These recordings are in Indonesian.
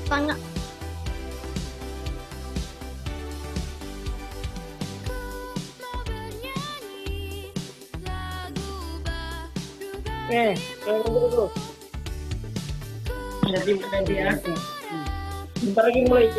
Tanya. Tunggu dulu. Nanti ya. Bentar lagi mulai.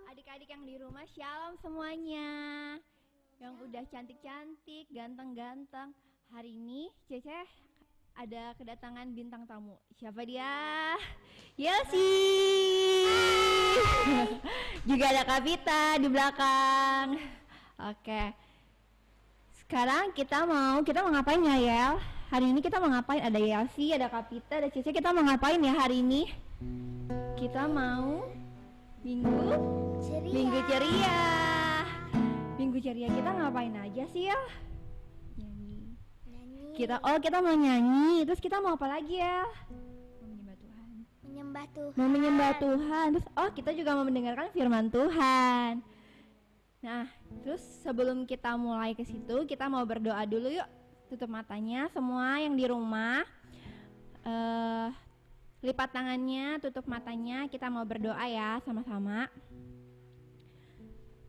Adik-adik yang di rumah, shalom semuanya. Yang udah cantik-cantik, ganteng-ganteng. Hari ini Cece ada kedatangan bintang tamu. Siapa dia? Yelsi. Juga ada Kapita di belakang. Oke. Sekarang kita mau ngapain ya, Yel? Hari ini kita mau ngapain? Ada Yelsi, ada Kapita, ada Cece. Kita mau ngapain ya hari ini? Kita mau Minggu ceria. Minggu ceria kita ngapain aja sih ya? Nyanyi. Kita mau nyanyi. Terus kita mau apa lagi ya? Mau menyembah Tuhan. Mau menyembah Tuhan. Terus kita juga mau mendengarkan firman Tuhan. Nah, terus sebelum kita mulai ke situ, kita mau berdoa dulu yuk. Tutup matanya semua yang di rumah. Lipat tangannya, tutup matanya. Kita mau berdoa ya sama-sama.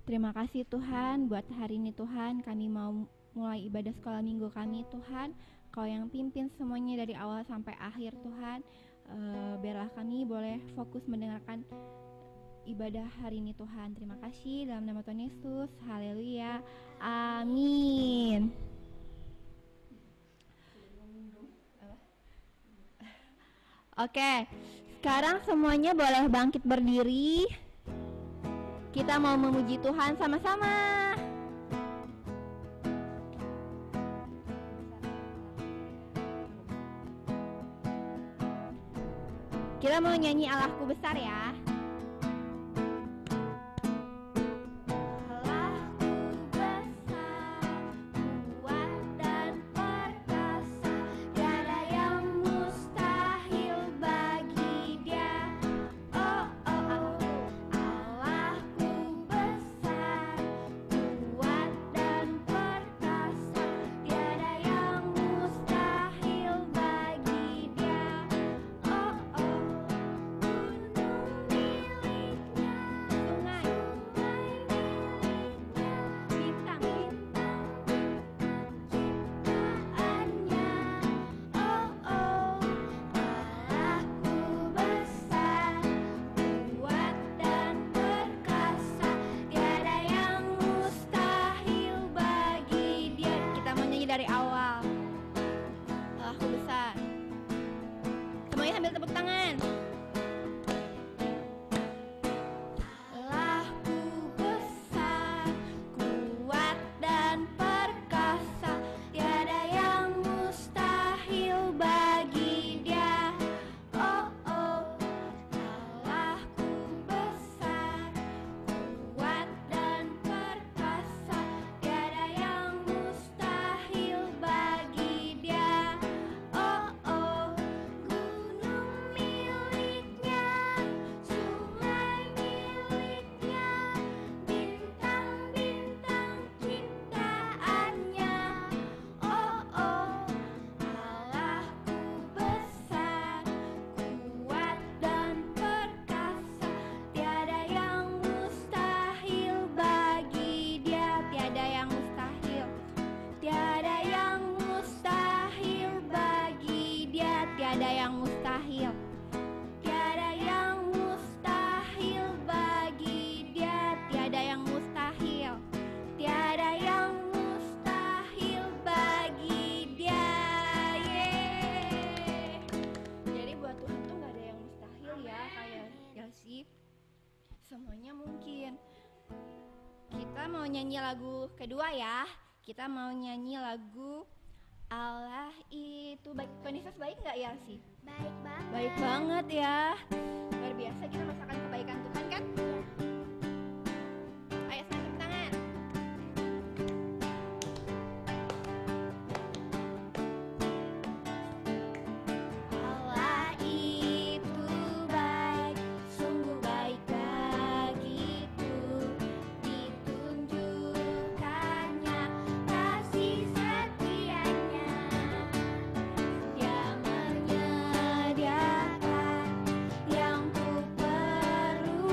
Terima kasih Tuhan buat hari ini Tuhan. Kami mau mulai ibadah sekolah minggu kami Tuhan. Kau yang pimpin semuanya dari awal sampai akhir Tuhan. Biarlah kami boleh fokus mendengarkan ibadah hari ini Tuhan. Terima kasih dalam nama Tuhan Yesus. Haleluya. Amin. Oke, sekarang semuanya boleh bangkit berdiri. Kita mau memuji Tuhan sama-sama. Kita mau nyanyi Allahku besar ya. Dari awal. Allahku besar. Semuanya sambil tepuk tangan. Allahku besar, kuat dan perkasa, tiada yang mustahil bagi Dia. Oh oh, Allahku besar, kuat dan perkasa, tiada yang mustahil bagi Dia. Oh oh, gunung miliknya, sungai miliknya, bintang-bintang ciptaannya. Oh oh, Allahku besar, kuat dan perkasa, tiada yang mustahil bagi Dia. Tiada yang mustahil, tiada yang mustahil bagi Dia. Tiada yang mustahil, tiada yang mustahil bagi Dia. Tiada yang mustahil, tiada yang mustahil bagi Dia. Yeay. Jadi buat Tuhan tuh gak ada yang mustahil ya, kayak sih semuanya mungkin. Kita mau nyanyi lagu kedua ya. Kita mau nyanyi lagu Allah itu baik. Tuhan Yesus baik nggak ya sih? Baik banget. Baik banget ya. Luar biasa kita merasakan kebaikan Tuhan kan? Ayo sekarang tepuk tangan. Allah itu baik, sungguh baik bagiku. Ditunjukkannya kasih setianya. Dia menyediakan yang ku perlukan.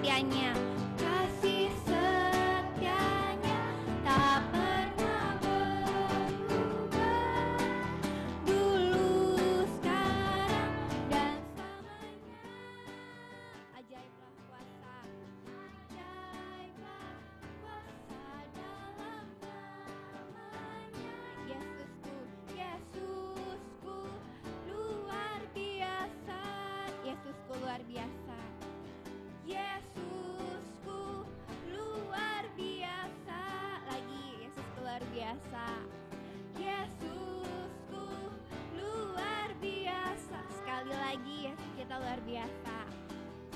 setianya. Kasih setianya tak pernah berubah. Dulu, sekarang, dan selamanya. Ajaiblah kuasa, ajaiblah kuasa dalam namanya. Yesusku, Yesusku luar biasa. Yesusku luar biasa. Yesusku luar biasa. Lagi, Yesusku luar biasa. Yesusku luar biasa. Sekali lagi, Yesus kita luar biasa.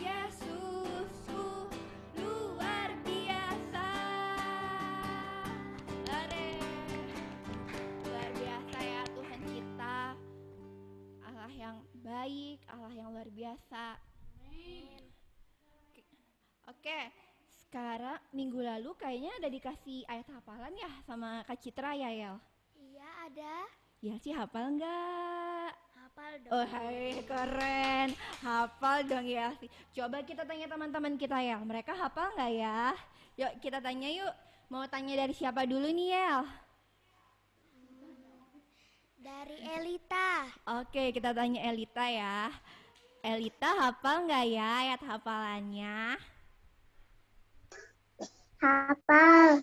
Yesusku luar biasa. Lare. Luar biasa ya Tuhan kita. Allah yang baik, Allah yang luar biasa. Oke, sekarang minggu lalu kayaknya ada dikasih ayat hafalan ya sama Kak Citra ya, Yel? Iya ada. Ya sih, hafal nggak? Hafal dong. Oh hai, keren. Hafal dong ya sih. Coba kita tanya teman-teman kita ya, mereka hafal nggak ya? Yuk kita tanya yuk. Mau tanya dari siapa dulu nih, Yel? Dari Elita. Oke, kita tanya Elita ya. Elita hafal nggak ya ayat hafalannya? Hafal.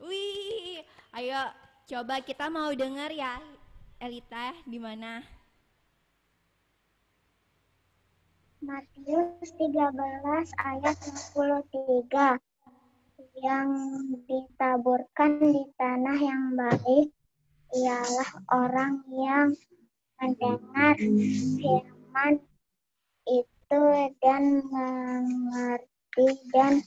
Wih, ayo coba kita mau dengar ya. Elita di mana? Matius 13 ayat 63. Yang ditaburkan di tanah yang baik ialah orang yang mendengar firman itu dan mengerti, dan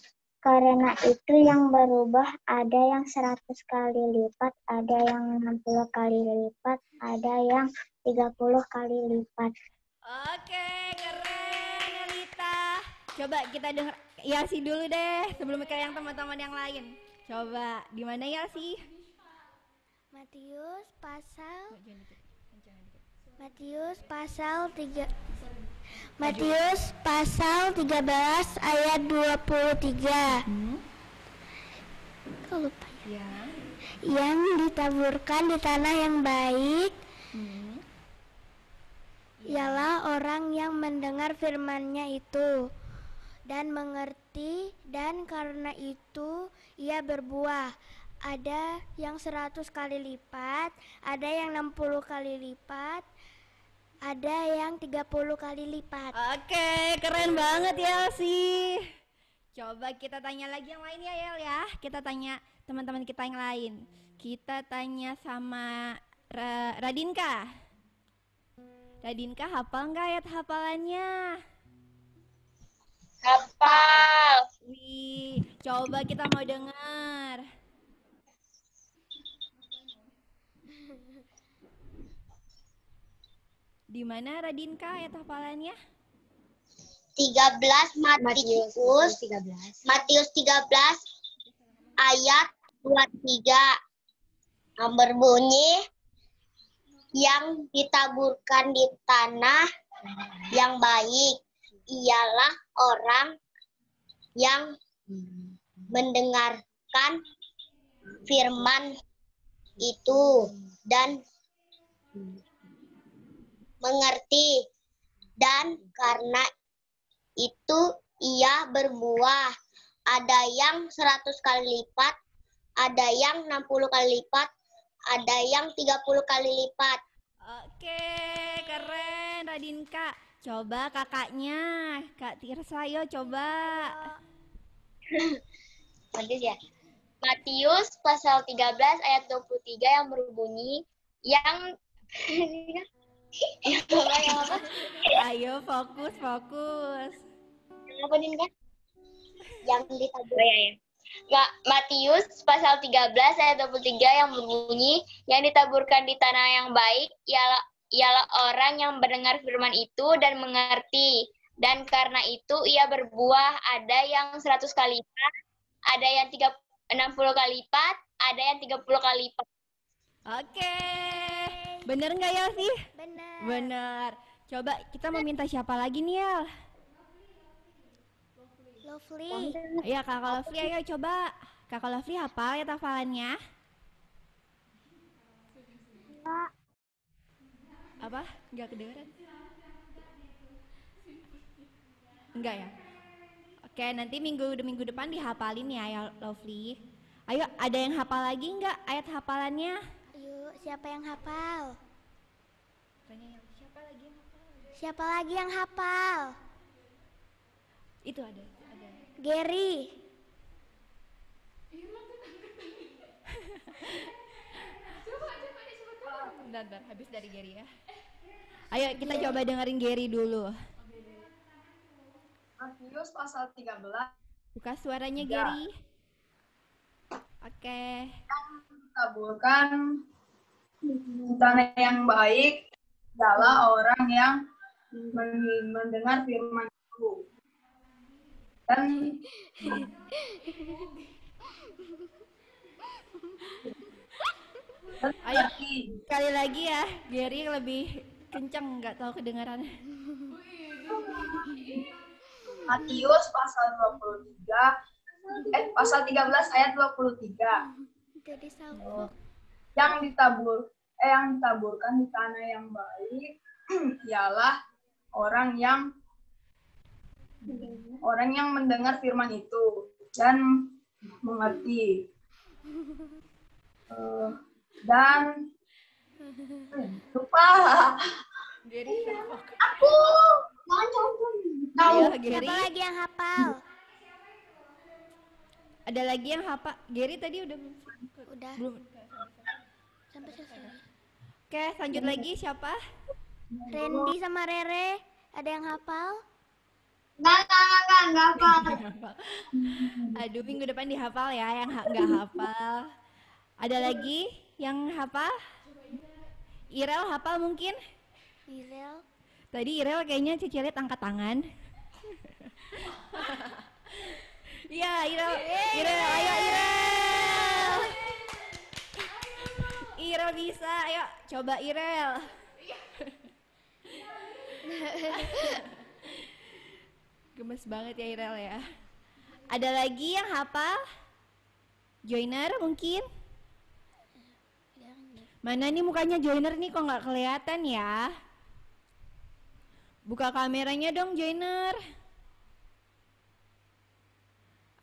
karena itu yang berubah, ada yang 100 kali lipat, ada yang 60 kali lipat, ada yang 30 kali lipat. Oke, keren Elita. Coba kita dengar Yasi dulu deh sebelum ke yang teman-teman yang lain. Coba di mana Yasi? Matius pasal 3 Matius pasal 13 ayat 23. Kok lupa ya? Ya. Yang ditaburkan di tanah yang baik ialah orang yang mendengar firman-Nya itu dan mengerti, dan karena itu ia berbuah. Ada yang 100 kali lipat, ada yang 60 kali lipat, ada yang 30 kali lipat. Oke, keren banget ya sih. Coba kita tanya lagi yang lain ya Yel ya. Kita tanya teman-teman kita yang lain. Kita tanya sama Radinka. Radinka hafal nggak ayat hafalannya? Hafal. Wih, coba kita mau dengar. Di mana Radinka ayat hafalannya? 13 Matius 13 ayat 23 yang berbunyi, yang ditaburkan di tanah yang baik ialah orang yang mendengarkan firman itu dan mengerti, dan karena itu ia berbuah. Ada yang 100 kali lipat, ada yang 60 kali lipat, ada yang 30 kali lipat. Oke, keren Radinka. Coba kakaknya, Kak Tirsa, yuk coba. Matius pasal 13 ayat 23 yang berbunyi, yang yang apa? Ayo fokus. Yang apa Dinka? Yang ditaburkan. Matius pasal 13 ayat 23 yang berbunyi, yang ditaburkan di tanah yang baik ialah orang yang mendengar firman itu dan mengerti, dan karena itu ia berbuah. Ada yang 100 kali lipat, ada yang 60 kali lipat, ada yang 30 kali lipat. Oke, bener nggak ya sih? Benar. Coba kita mau minta siapa lagi nih ya? Lovely. Iya Kakak Lovely, ayo coba. Kakak Lovely hafal ya hafalannya? Apa? Enggak kedengeran? Enggak ya? Oke, nanti minggu depan dihafalin ya Lovely. Ayo, ada yang hafal lagi enggak ayat hafalannya? Ayo, siapa yang hafal? Siapa lagi yang hafal? Siapa lagi yang hafal? Itu ada. Gary. Bentar, habis dari Gary ya. Ayo kita coba dengerin Gary dulu. Matius pasal 13. Buka suaranya Ya. Gary. Oke. Taburkan tanah yang baik adalah orang yang mendengar firman itu dan Ayo sekali lagi ya, Gary lebih kenceng, nggak tahu kedengaran. Matius pasal 13 ayat 23. Jadi sama. Yang ditaburkan di tanah yang baik ialah orang yang mendengar firman itu dan mengerti. Dan lupa Gary, aku ayo Siapa Gary. lagi yang hafal? Ada lagi yang hafal? Gary tadi udah Udah belum? sampai selesai. Oke, lanjut lagi siapa? Randy sama Rere, ada yang hafal? nggak hafal. Aduh, minggu depan dihafal ya, yang nggak hafal. Ada lagi yang hafal? Irel hafal mungkin? Irel. Tadi Irel kayaknya Cici lihat angkat tangan. Iya, Irel, ayo Irel. Irel bisa, ayo coba Irel. Gemes banget ya Irel ya. Ada lagi yang hafal? Joiner mungkin? Mana nih mukanya Joiner nih kok nggak kelihatan ya? Buka kameranya dong Joiner.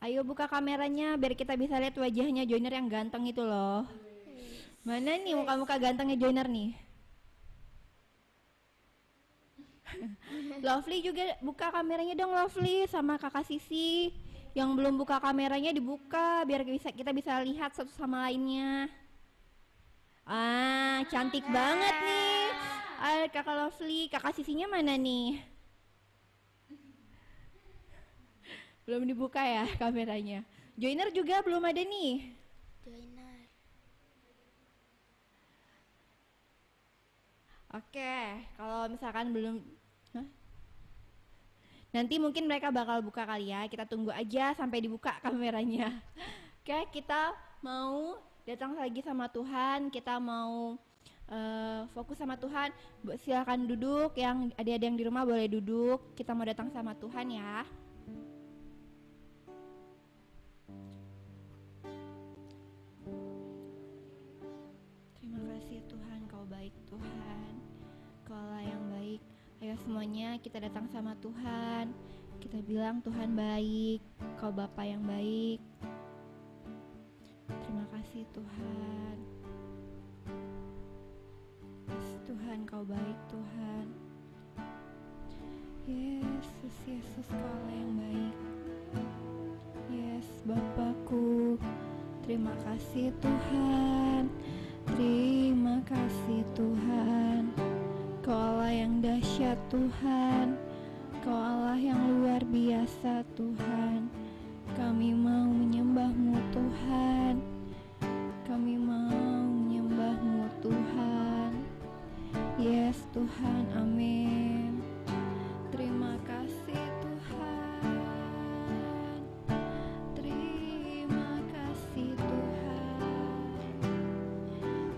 Ayo buka kameranya biar kita bisa lihat wajahnya Joiner yang ganteng itu loh. Mana nih muka-muka gantengnya Joiner nih? Lovely juga buka kameranya dong Lovely, sama kakak Sisi. Yang belum buka kameranya dibuka biar kita bisa lihat satu sama lainnya. Ah, cantik banget nih. Kakak Lovely, kakak Sisinya mana nih? Belum dibuka ya kameranya. Joiner juga belum ada nih. Joiner. Oke, kalau misalkan belum, nanti mungkin mereka bakal buka kali ya. Kita tunggu aja sampai dibuka kameranya. Oke, kita mau datang lagi sama Tuhan. Kita mau fokus sama Tuhan. Silakan duduk. Yang adik-adik yang di rumah boleh duduk. Kita mau datang sama Tuhan ya. Terima kasih Tuhan, Kau baik Tuhan. Kau Allah yang baik. Ayo semuanya kita datang sama Tuhan. Kita bilang Tuhan baik, Kau Bapa yang baik. Terima kasih Tuhan. Yes, Tuhan Kau baik Tuhan. Yesus, Yesus Kau Allah yang baik. Yes, Bapakku. Terima kasih Tuhan. Terima kasih Tuhan. Kau Allah yang dahsyat Tuhan. Kau Allah yang luar biasa Tuhan. Kami mau menyembah-Mu Tuhan. Kami mau menyembah-Mu Tuhan. Yes Tuhan, amin. Terima kasih Tuhan. Terima kasih Tuhan.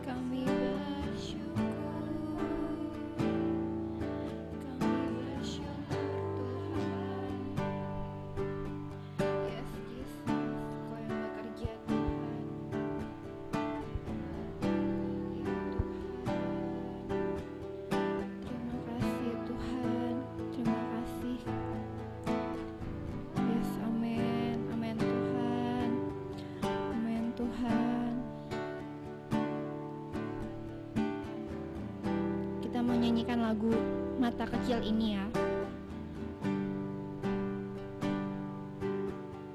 Kami bersyukur. Kami bersyukur Tuhan. menyanyikan lagu Mata Kecil ini ya.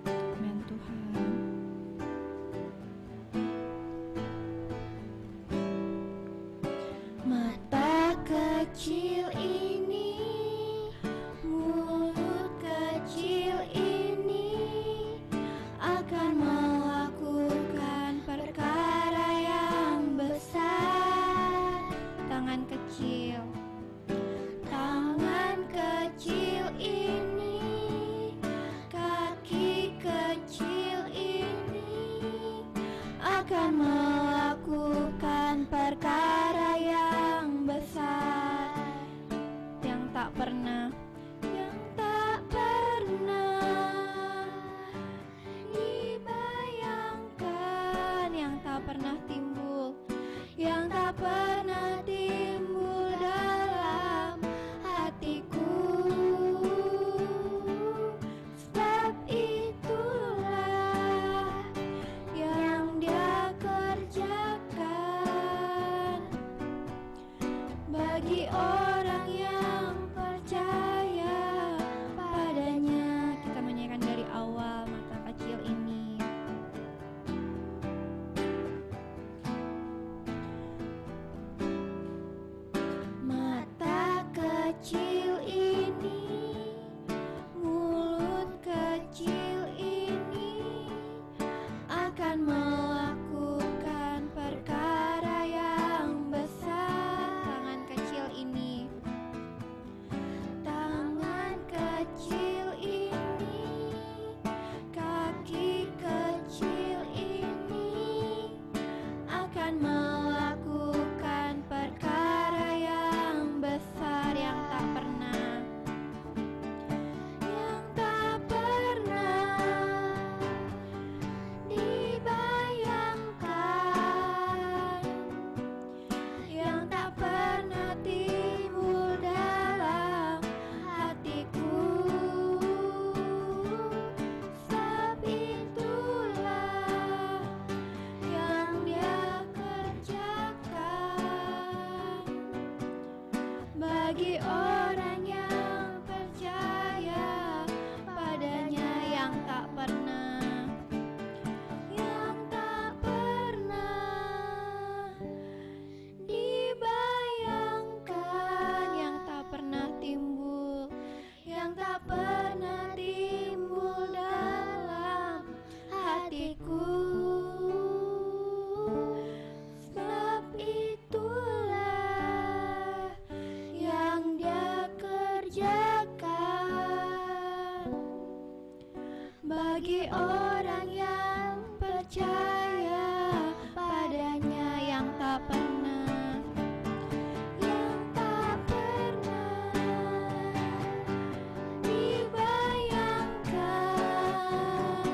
Amin Tuhan. Mata kecil ini, mulut kecil ini akan melakukan perkara yang besar. Tangan kecil, tangan kecil ini, kaki kecil ini akan melakukan perkara yang besar yang tak pernah dibayangkan, yang tak pernah timbul, yang tak pernah timbul dalam hatiku. Sebab itulah yang Dia kerjakan bagi orang yang percaya padanya. Kita menyanyikan dari awal mata kecil ini. Mata kecil ini, mulut kecil ini akan melakukan perkara yang besar. Tangan kecil ini, tangan kecil ini, kaki kecil ini akan melakukan perkara yang besar yang tak pernah dibayangkan, yang tak pernah timbul dalam hatiku. Sebab itulah yang Dia kerjakan bagi orang yang percaya padanya, yang tak pernah dibayangkan, yang tak pernah timbul, yang tak pernah timbul dalam hatiku. Sebab itulah yang Dia kerjakan bagi orang yang percaya padanya, yang tak pernah dibayangkan,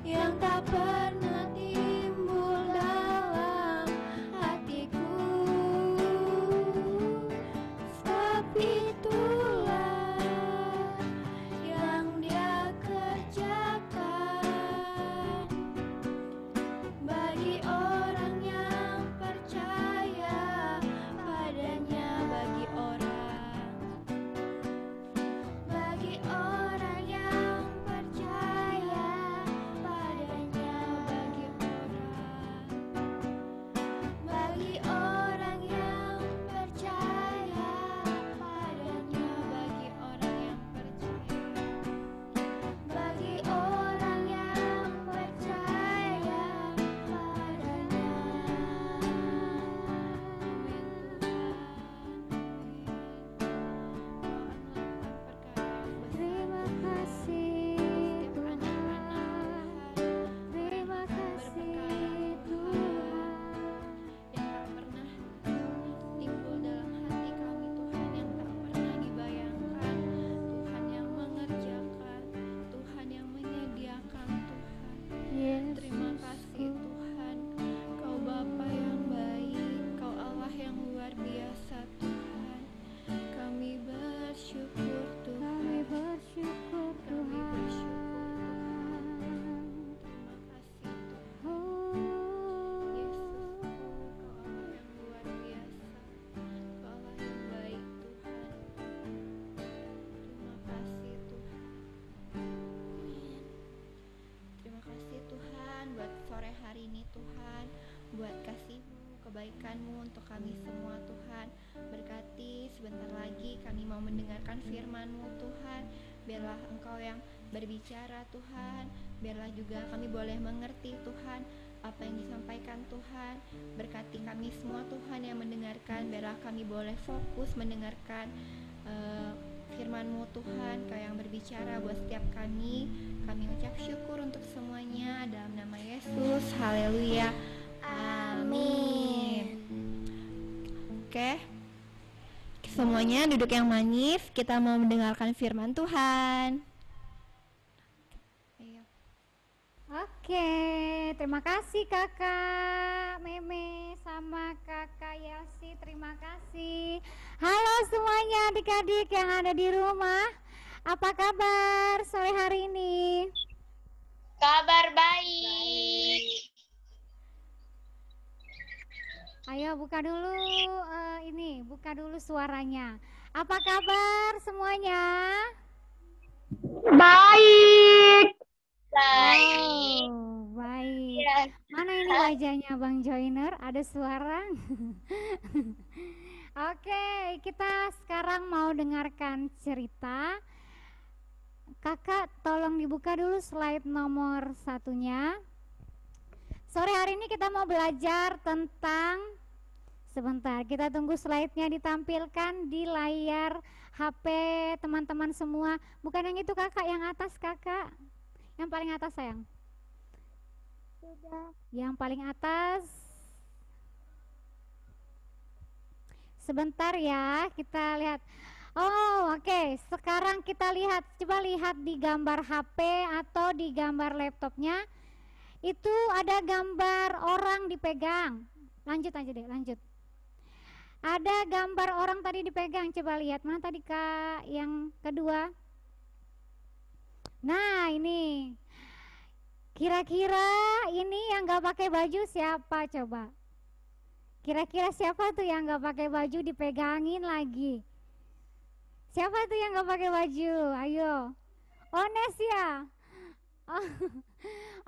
yang tak pernah timbul dalam hatiku. Sebab itulah yang Dia kerjakan mau mendengarkan firman-Mu Tuhan. Biarlah Engkau yang berbicara Tuhan, biarlah juga kami boleh mengerti Tuhan apa yang disampaikan Tuhan. Berkati kami semua Tuhan yang mendengarkan, biarlah kami boleh fokus mendengarkan firman-Mu Tuhan, Kau yang berbicara buat setiap kami. Kami ucap syukur untuk semuanya dalam nama Yesus. Haleluya. Amin. Oke. Semuanya duduk yang manis, kita mau mendengarkan firman Tuhan. Oke, terima kasih Kakak Meme sama Kakak Yelsi, terima kasih. Halo semuanya adik-adik yang ada di rumah, apa kabar sore hari ini? Kabar baik. Ayo buka dulu buka dulu suaranya. Apa kabar semuanya? Baik. Baik. Oh, baik. Ya. Mana ini wajahnya Bang Joiner? Ada suara? Oke, kita sekarang mau dengarkan cerita. Kakak tolong dibuka dulu slide nomor 1-nya. Sore hari ini kita mau belajar tentang, sebentar kita tunggu slide-nya ditampilkan di layar HP teman-teman semua. Bukan yang itu Kakak, yang atas Kakak. Yang paling atas sayang. Sudah. Yang paling atas. Sebentar ya, kita lihat. Oh, oke. Sekarang kita lihat, coba lihat di gambar HP atau di gambar laptopnya. Itu ada gambar orang dipegang. Lanjut aja deh, lanjut. Ada gambar orang tadi dipegang, coba lihat. Mana tadi Kak yang kedua? Nah, ini. Kira-kira ini yang gak pakai baju siapa coba? Kira-kira siapa tuh yang gak pakai baju dipegangin lagi? Siapa tuh yang gak pakai baju? Ayo. Ones ya? Oh,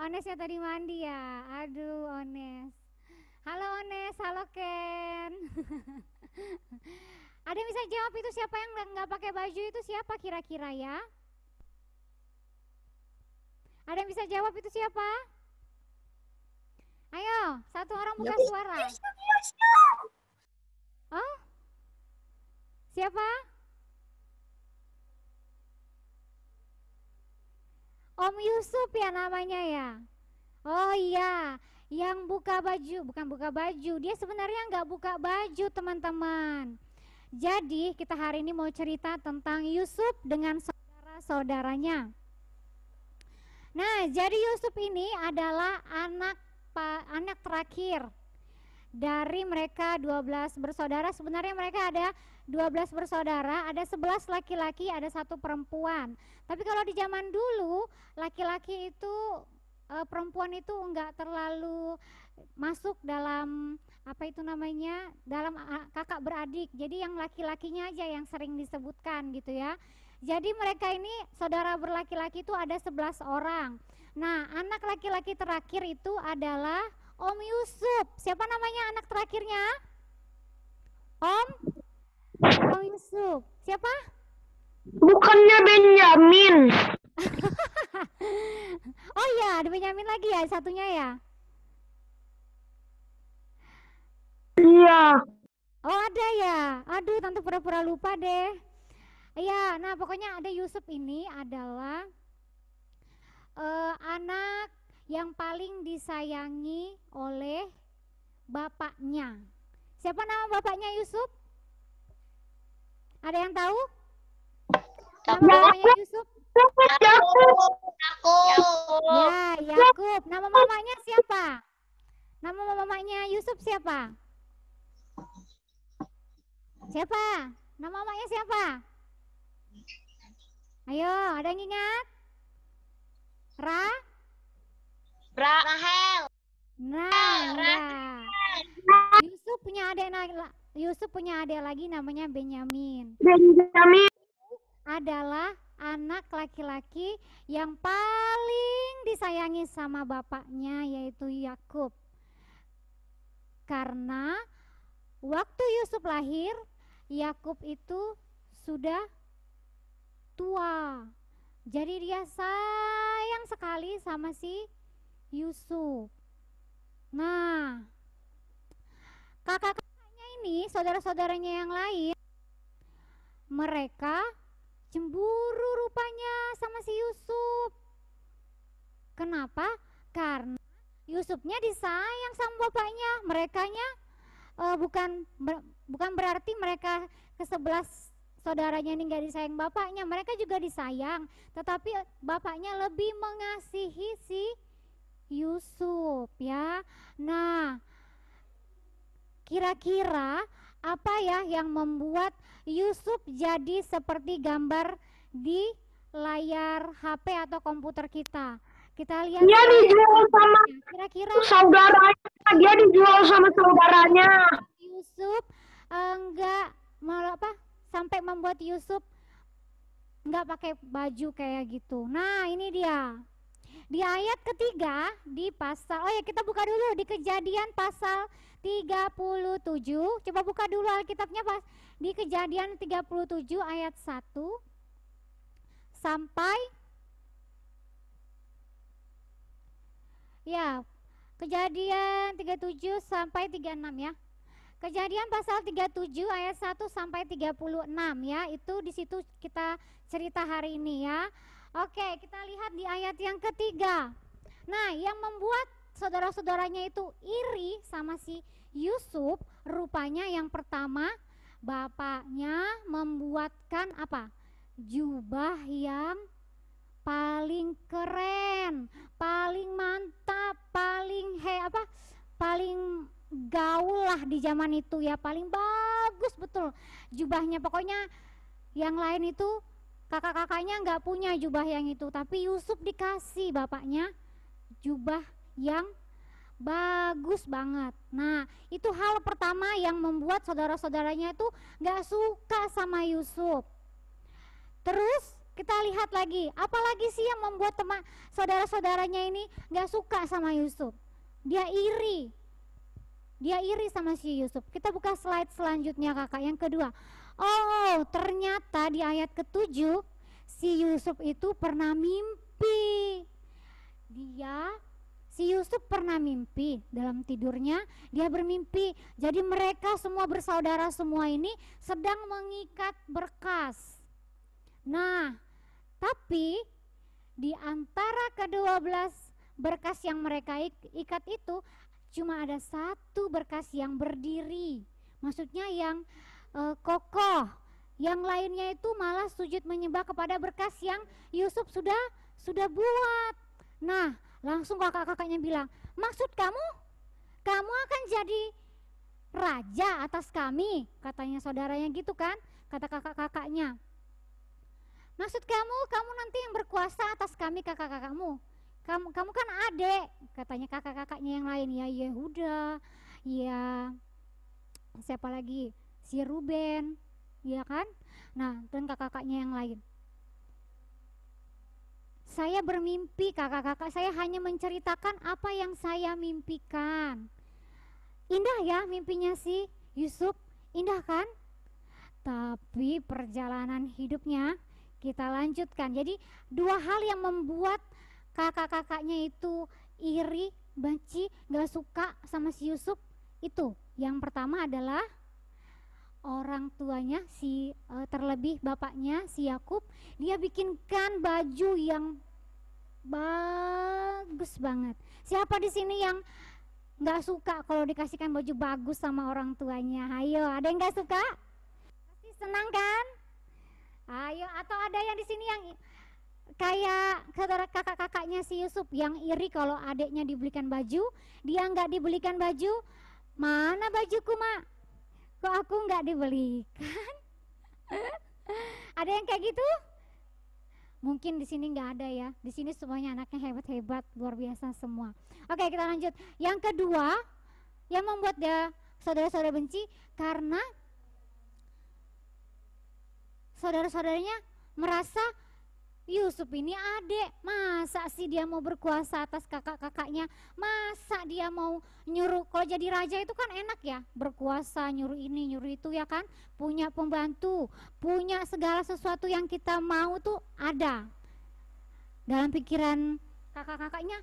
Onesnya tadi mandi ya? Aduh, Ones. Halo Ones, halo Ken. Ada yang bisa jawab itu siapa yang gak pakai baju itu siapa kira-kira ya? Ada yang bisa jawab itu siapa? Ayo, satu orang buka suara. Oh? Siapa? Om Yusuf ya namanya ya? Oh iya, yang buka baju, bukan buka baju, dia sebenarnya nggak buka baju teman-teman. Jadi kita hari ini mau cerita tentang Yusuf dengan saudara-saudaranya. Nah, jadi Yusuf ini adalah anak terakhir dari mereka 12 bersaudara. Sebenarnya mereka ada 12 bersaudara, ada 11 laki-laki, ada 1 perempuan. Tapi kalau di zaman dulu, laki-laki itu perempuan itu enggak terlalu masuk dalam apa itu namanya, dalam kakak beradik. Jadi yang laki-lakinya aja yang sering disebutkan gitu ya. Jadi mereka ini saudara berlaki-laki itu ada 11 orang. Nah, anak laki-laki terakhir itu adalah Om Yusuf. Siapa namanya anak terakhirnya? Om Yusuf. Siapa? Bukannya Benyamin. Oh iya, ada Benyamin lagi ya satunya ya? Iya. Oh ada ya. Aduh, tante pura-pura lupa deh. Iya, nah pokoknya ada Yusuf ini adalah anak yang paling disayangi oleh bapaknya. Siapa nama bapaknya Yusuf? Ada yang tahu? Nama bapaknya Yusuf? Aku. Ya, Yakub. Nama mamanya siapa? Nama mamanya Yusuf siapa? Siapa? Nama mamanya siapa? Ayo, ada yang ingat? Rahel. Nah, ya. Yusuf punya adik lagi namanya Benyamin. Benyamin. Adalah anak laki-laki yang paling disayangi sama bapaknya yaitu Yakub. Karena waktu Yusuf lahir, Yakub itu sudah tua. Jadi dia sayang sekali sama si Yusuf. Nah, kakak-kakaknya ini, saudara-saudaranya yang lain, mereka cemburu rupanya sama si Yusuf. Kenapa? Karena Yusufnya disayang sama bapaknya. Merekanya bukan berarti mereka ke-11 saudaranya ini nggak disayang bapaknya, mereka juga disayang, tetapi bapaknya lebih mengasihi si Yusuf ya. Nah, kira-kira apa ya yang membuat Yusuf jadi seperti gambar di layar HP atau komputer kita? Kita lihat Dia dijual sama kira-kira saudaranya. Dia dijual sama saudaranya. Yusuf enggak malah apa sampai membuat Yusuf enggak pakai baju kayak gitu. Nah, ini dia. Di ayat ketiga di pasal, oh ya kita buka dulu di Kejadian pasal 37. Coba buka dulu Alkitabnya pas di Kejadian 37 ayat 1 sampai ya, Kejadian 37 sampai 36 ya. Kejadian pasal 37 ayat 1 sampai 36 ya. Itu di situ kita cerita hari ini ya. Oke, kita lihat di ayat yang ketiga. Nah, yang membuat saudara-saudaranya itu iri sama si Yusuf, rupanya yang pertama bapaknya membuatkan apa? Jubah yang paling keren, paling mantap, paling paling gaul lah di zaman itu ya, paling bagus betul jubahnya. Pokoknya yang lain itu kakak-kakaknya nggak punya jubah yang itu, tapi Yusuf dikasih bapaknya jubah yang bagus banget. Nah, itu hal pertama yang membuat saudara-saudaranya itu nggak suka sama Yusuf. Terus kita lihat lagi, apalagi sih yang membuat teman saudara-saudaranya ini nggak suka sama Yusuf? Dia iri sama si Yusuf. Kita buka slide selanjutnya kakak, yang kedua. Oh, ternyata di ayat ke-7 si Yusuf itu pernah mimpi. Si Yusuf pernah mimpi, dalam tidurnya dia bermimpi. Jadi mereka semua bersaudara semua ini sedang mengikat berkas. Nah, tapi di antara ke-12 berkas yang mereka ikat itu cuma ada satu berkas yang berdiri, maksudnya yang kokoh. Yang lainnya itu malah sujud menyembah kepada berkas yang Yusuf sudah buat. Nah, langsung kakak-kakaknya bilang, maksud kamu akan jadi raja atas kami, katanya saudaranya gitu kan, kata kakak-kakaknya. Maksud kamu nanti yang berkuasa atas kami kakak-kakakmu. Kamu kan adik, katanya kakak-kakaknya yang lain. Ya Yehuda, ya siapa lagi, si Ruben, ya kan. Nah, dan kakak-kakaknya yang lain. Saya bermimpi kakak-kakak, saya hanya menceritakan apa yang saya mimpikan. Indah ya mimpinya si Yusuf, indah kan? Tapi perjalanan hidupnya kita lanjutkan. Jadi dua hal yang membuat kakak-kakaknya itu iri, benci, gak suka sama si Yusuf itu. Yang pertama adalah orang tuanya, terlebih bapaknya si Yakub, dia bikinkan baju yang bagus banget. Siapa di sini yang gak suka kalau dikasihkan baju bagus sama orang tuanya? Ayo, ada yang gak suka? Pasti senang kan? Ayo, atau ada yang di sini yang kayak saudara kakak-kakaknya si Yusuf yang iri kalau adiknya dibelikan baju, dia nggak dibelikan baju. Mana bajuku mak? Kok aku nggak dibelikan? Ada yang kayak gitu? Mungkin di sini nggak ada ya. Di sini semuanya anaknya hebat-hebat, luar biasa semua. Oke, kita lanjut. Yang kedua, yang membuat dia saudara-saudara benci karena saudara-saudaranya merasa Yusuf ini adik, masa sih dia mau berkuasa atas kakak-kakaknya? Masa dia mau nyuruh, kalau jadi raja itu kan enak ya, berkuasa, nyuruh ini, nyuruh itu ya kan, punya pembantu, punya segala sesuatu yang kita mau tuh ada. Dalam pikiran kakak-kakaknya,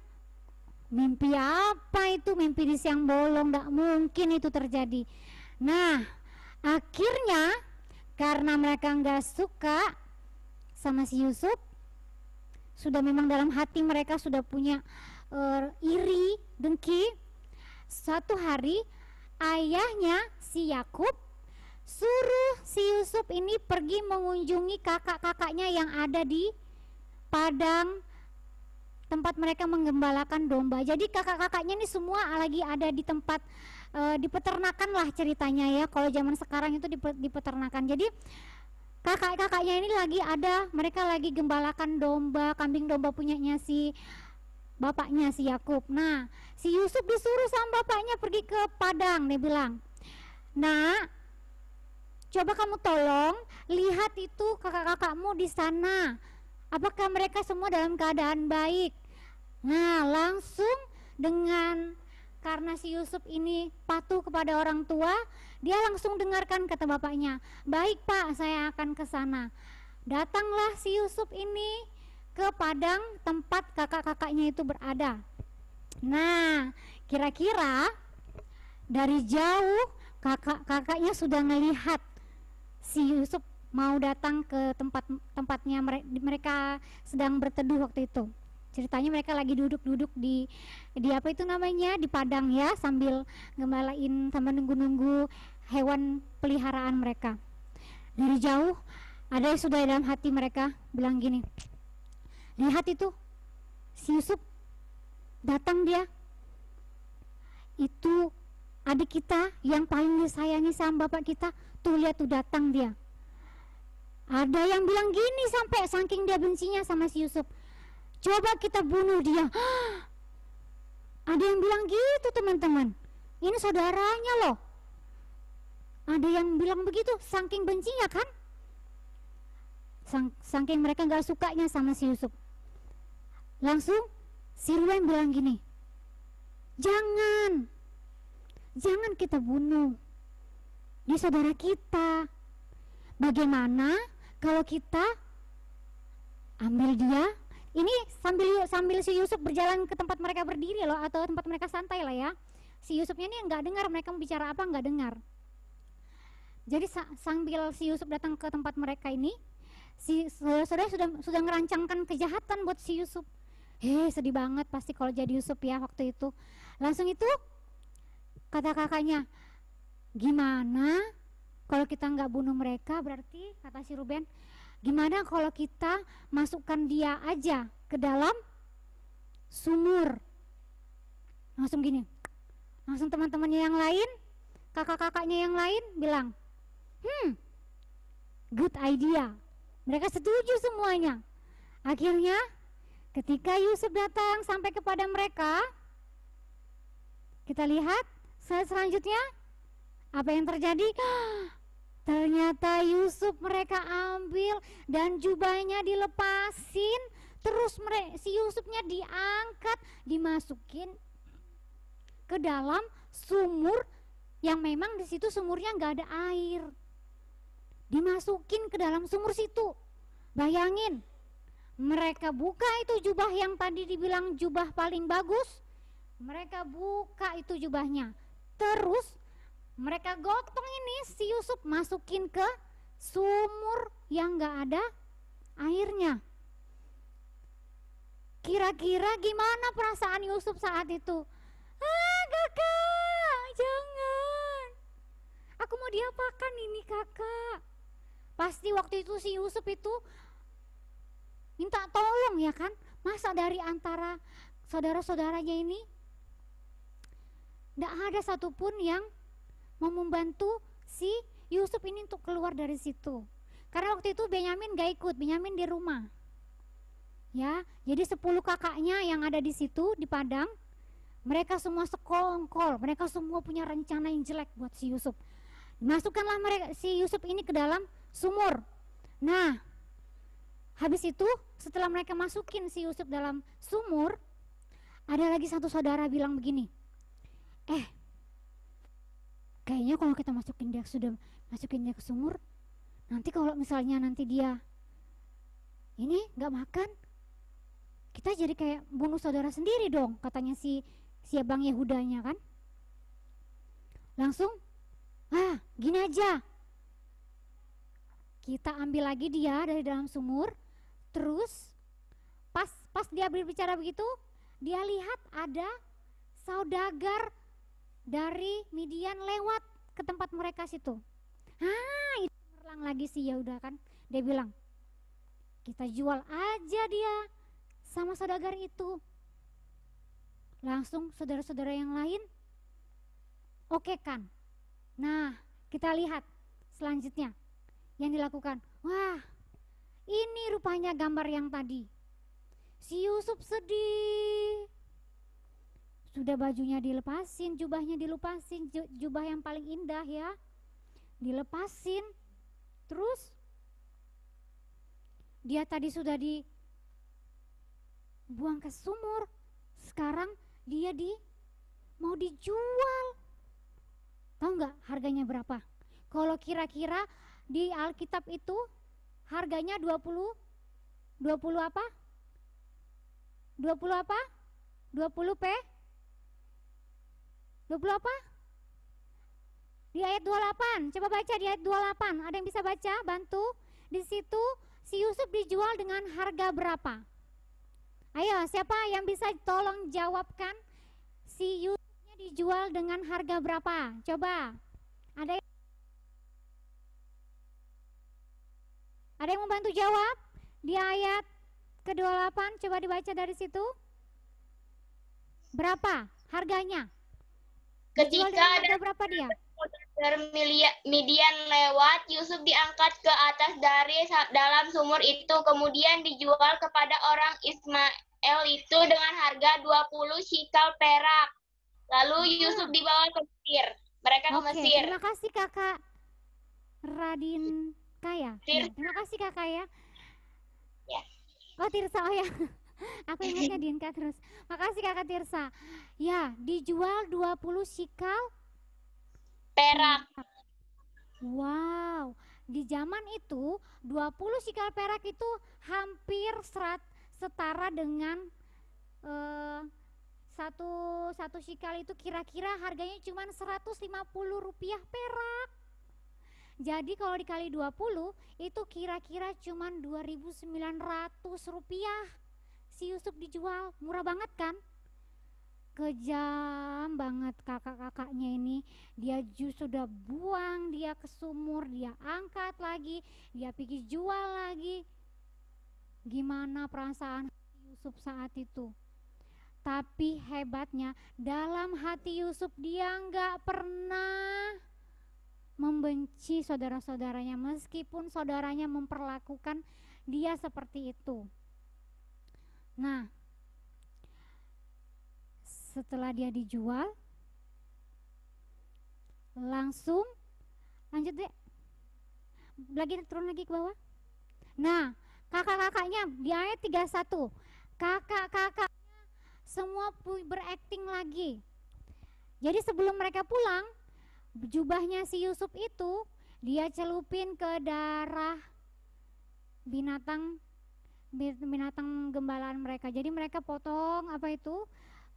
mimpi apa itu? Mimpi di siang bolong, gak mungkin itu terjadi. Nah, akhirnya karena mereka gak suka sama si Yusuf, sudah memang dalam hati mereka sudah punya iri, dengki. Suatu hari ayahnya si Yakub suruh si Yusuf ini pergi mengunjungi kakak-kakaknya yang ada di padang tempat mereka menggembalakan domba. Jadi kakak-kakaknya ini semua lagi ada di tempat di peternakan lah ceritanya ya. Kalau zaman sekarang itu di peternakan. Jadi kakak-kakaknya ini lagi ada, mereka lagi gembalakan domba, kambing domba punyanya si bapaknya si Yakub. Nah, si Yusuf disuruh sama bapaknya pergi ke padang. Dia bilang, "Nah, coba kamu tolong lihat itu kakak-kakakmu di sana. Apakah mereka semua dalam keadaan baik?" Nah, langsung karena si Yusuf ini patuh kepada orang tua, dia langsung dengarkan kata bapaknya. "Baik Pak, saya akan ke sana." Datanglah si Yusuf ini ke padang tempat kakak-kakaknya itu berada. Nah, kira-kira dari jauh kakak-kakaknya sudah melihat si Yusuf mau datang ke tempatnya mereka sedang berteduh waktu itu. Ceritanya mereka lagi duduk-duduk di apa itu namanya, di padang ya, sambil ngembalain sama nunggu-nunggu hewan peliharaan mereka. Dari jauh ada yang sudah dalam hati mereka bilang gini, "Lihat itu, si Yusuf datang dia. Itu adik kita yang paling disayangi sama bapak kita. Tuh lihat tuh datang dia." Ada yang bilang gini sampai saking dia bencinya sama si Yusuf, "Coba kita bunuh dia." Ada yang bilang gitu teman-teman. Ini saudaranya loh. Ada yang bilang begitu, saking bencinya kan. Saking mereka gak sukanya sama si Yusuf. Langsung si Ruben bilang gini, Jangan kita bunuh. Dia saudara kita. Bagaimana kalau kita ambil dia? Ini sambil si Yusuf berjalan ke tempat mereka berdiri loh, atau tempat mereka santai lah ya. Si Yusufnya ini nggak dengar mereka bicara apa, nggak dengar. Jadi sambil si Yusuf datang ke tempat mereka ini, si saudara sudah ngerancangkan kejahatan buat si Yusuf. Sedih banget pasti kalau jadi Yusuf ya waktu itu. Langsung itu kata kakaknya, "Gimana kalau kita nggak bunuh mereka?" Berarti kata si Ruben, "Gimana kalau kita masukkan dia aja ke dalam sumur?" Langsung gini. Langsung teman-temannya yang lain, kakak-kakaknya yang lain bilang, "Good idea." Mereka setuju semuanya. Akhirnya ketika Yusuf datang sampai kepada mereka, kita lihat selanjutnya apa yang terjadi. Ternyata Yusuf mereka ambil dan jubahnya dilepasin, terus si Yusufnya diangkat, dimasukin ke dalam sumur yang memang di situ sumurnya nggak ada air. Dimasukin ke dalam sumur situ. Bayangin, mereka buka itu jubah yang tadi dibilang jubah paling bagus. Mereka buka itu jubahnya. Terus mereka gotong ini si Yusuf masukin ke sumur yang gak ada airnya. Kira-kira gimana perasaan Yusuf saat itu? Kakak, jangan. Aku mau diapakan ini kakak? Pasti waktu itu si Yusuf itu minta tolong ya kan? Masa dari antara saudara-saudaranya ini gak ada satupun yang mau membantu si Yusuf ini untuk keluar dari situ. Karena waktu itu Benyamin gak ikut, Benyamin di rumah. Ya, jadi 10 kakaknya yang ada di situ di padang, mereka semua sekongkol, mereka semua punya rencana yang jelek buat si Yusuf. Masukkanlah si Yusuf ini ke dalam sumur. Nah, habis itu setelah mereka masukin si Yusuf dalam sumur, ada lagi satu saudara bilang begini, kayaknya kalau kita masukin dia ke sumur, nanti kalau misalnya nanti dia ini nggak makan, kita jadi kayak bunuh saudara sendiri dong, katanya si Abang Yehudanya kan. Langsung, gini aja, kita ambil lagi dia dari dalam sumur. Terus pas dia berbicara begitu, dia lihat ada saudagar dari Midian lewat ke tempat mereka situ. Itu merlang lagi si Yehuda kan. Dia bilang, kita jual aja dia sama saudagar itu. Langsung saudara-saudara yang lain oke kan. Nah, kita lihat selanjutnya yang dilakukan. Wah, ini rupanya gambar yang tadi. Si Yusuf sedih. Sudah bajunya dilepasin, jubahnya dilepasin, jubah yang paling indah ya, dilepasin. Terus dia tadi sudah dibuang ke sumur, sekarang dia mau dijual. Tahu nggak harganya berapa? Kalau kira-kira di Alkitab itu harganya 20 apa? 20 apa? 20 P? 20 apa? Di ayat 28, coba baca di ayat 28. Ada yang bisa baca? Bantu. Di situ si Yusuf dijual dengan harga berapa? Ayo, siapa yang bisa tolong jawabkan? Si Yusufnya dijual dengan harga berapa? Coba. Ada yang membantu jawab? Di ayat ke-28, coba dibaca dari situ. Berapa harganya? Ketika ada berapa dia? Midian lewat, Yusuf diangkat ke atas dari dalam sumur itu, kemudian dijual kepada orang Ismail itu dengan harga 20 shikal perak. Lalu Yusuf dibawa ke Mesir. Mereka ke Mesir. Terima kasih Kakak Radin Kaya. Ya, terima kasih Kakak ya. Ya. Oh Tirsa, oh ya. Aku ingatnya Dinka terus. Makasih Kakak Tirsa. Ya, dijual 20 shikal perak. Wow, di zaman itu 20 shikal perak itu hampir setara dengan satu shikal itu kira-kira harganya cuma 150 rupiah perak. Jadi kalau dikali 20 itu kira-kira cuma 2.900 rupiah. Si Yusuf dijual, murah banget kan? Kejam banget kakak-kakaknya ini. Dia sudah buang dia ke sumur, dia angkat lagi, dia pergi jual lagi. Gimana perasaan Yusuf saat itu? Tapi hebatnya dalam hati Yusuf dia nggak pernah membenci saudara-saudaranya meskipun saudaranya memperlakukan dia seperti itu. Nah, setelah dia dijual, lanjut deh, turun lagi ke bawah. Nah, kakak-kakaknya di ayat 31, kakak-kakaknya semua berakting lagi. Jadi sebelum mereka pulang, jubahnya si Yusuf itu dia celupin ke darah binatang gembalaan mereka. Jadi mereka potong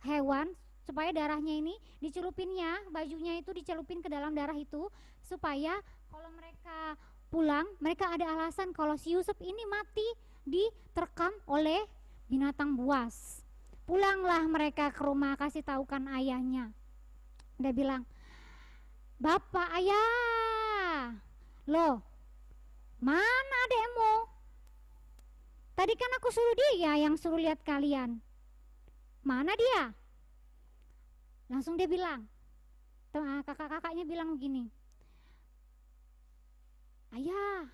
hewan supaya darahnya ini dicelupinnya, bajunya itu dicelupin ke dalam darah itu supaya kalau mereka pulang mereka ada alasan kalau si Yusuf ini mati diterkam oleh binatang buas. Pulanglah mereka ke rumah, kasih tahukan ayahnya. Dia bilang, "Bapak, ayah, loh, mana adekmu? Tadi kan aku suruh dia yang suruh lihat kalian. Mana dia?" Langsung dia bilang, kakak-kakaknya bilang begini, "Ayah,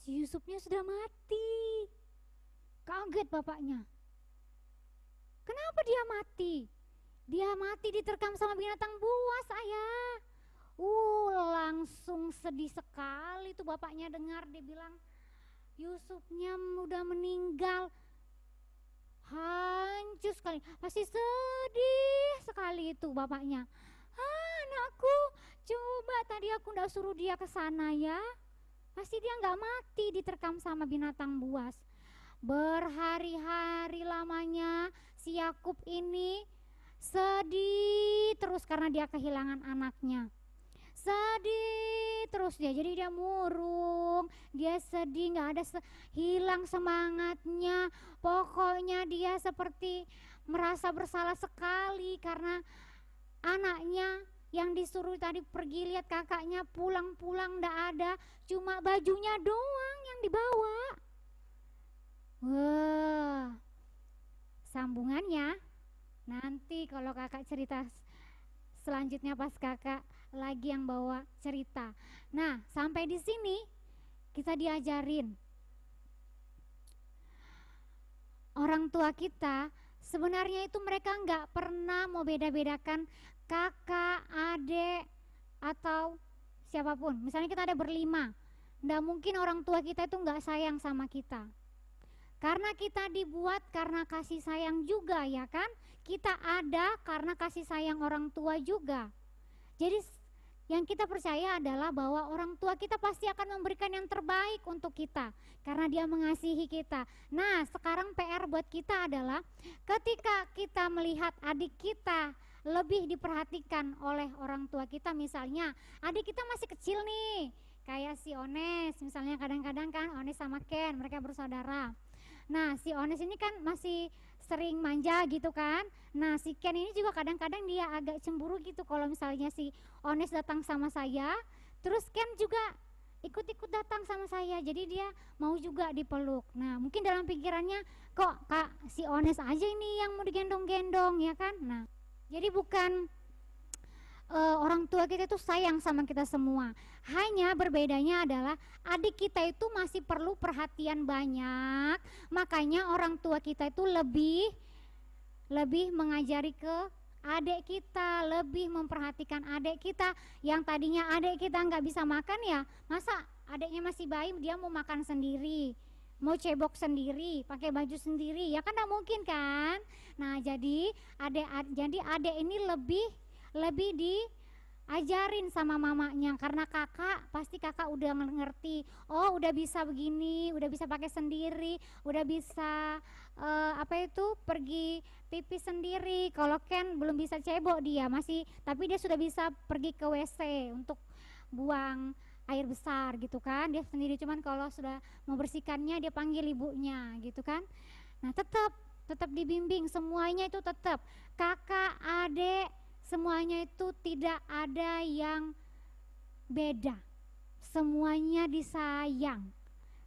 si Yusufnya sudah mati." Kaget bapaknya. "Kenapa dia mati?" "Dia mati diterkam sama binatang buas, ayah." Langsung sedih sekali tuh bapaknya dengar. Dia bilang, Yusufnya udah meninggal. Hancur sekali, pasti sedih sekali itu bapaknya. Anakku, coba tadi aku nggak suruh dia ke sana ya. Pasti dia nggak mati diterkam sama binatang buas. Berhari-hari lamanya si Yakub ini sedih terus karena dia kehilangan anaknya. Sedih terus dia, jadi dia murung, dia sedih, nggak ada hilang semangatnya. Pokoknya dia seperti merasa bersalah sekali karena anaknya yang disuruh tadi pergi lihat kakaknya, pulang-pulang nggak ada, cuma bajunya doang yang dibawa. Wah, sambungannya nanti kalau kakak cerita selanjutnya pas kakak lagi yang bawa cerita. Nah, sampai di sini kita diajarin orang tua kita sebenarnya itu mereka nggak pernah mau beda-bedakan kakak, adik, atau siapapun. Misalnya kita ada berlima, nggak mungkin orang tua kita itu nggak sayang sama kita. Karena kita dibuat karena kasih sayang juga ya kan. Kita ada karena kasih sayang orang tua juga. Jadi yang kita percaya adalah bahwa orang tua kita pasti akan memberikan yang terbaik untuk kita karena dia mengasihi kita. Nah, sekarang PR buat kita adalah ketika kita melihat adik kita lebih diperhatikan oleh orang tua kita, misalnya adik kita masih kecil nih, kayak si Ones misalnya, kadang-kadang kan Ones sama Ken, mereka bersaudara. Nah, si Ones ini kan masih sering manja gitu kan. Nah, si Ken ini juga kadang-kadang dia agak cemburu gitu kalau misalnya si Ones datang sama saya, terus Ken juga ikut-ikut datang sama saya, jadi dia mau juga dipeluk. Nah, mungkin dalam pikirannya, kok Kak si Ones aja ini yang mau digendong-gendong ya kan. Nah, jadi bukan orang tua kita itu sayang sama kita semua. Hanya berbedanya adalah adik kita itu masih perlu perhatian banyak. Makanya orang tua kita itu lebih mengajari ke adik kita, lebih memperhatikan adik kita. Yang tadinya adik kita nggak bisa makan ya, masa adiknya masih bayi dia mau makan sendiri, mau cebok sendiri, pakai baju sendiri, ya kan nggak mungkin kan. Nah, jadi adik ini lebih diajarin sama mamanya, karena kakak pasti kakak udah ngerti, oh udah bisa begini, udah bisa pakai sendiri, udah bisa pergi pipi sendiri. Kalau Ken belum bisa cebok dia masih, tapi dia sudah bisa pergi ke WC untuk buang air besar gitu kan, dia sendiri. Cuman kalau sudah mau bersihkannya dia panggil ibunya gitu kan. Nah, tetap dibimbing, semuanya itu tetap kakak, adik, semuanya itu tidak ada yang beda, semuanya disayang.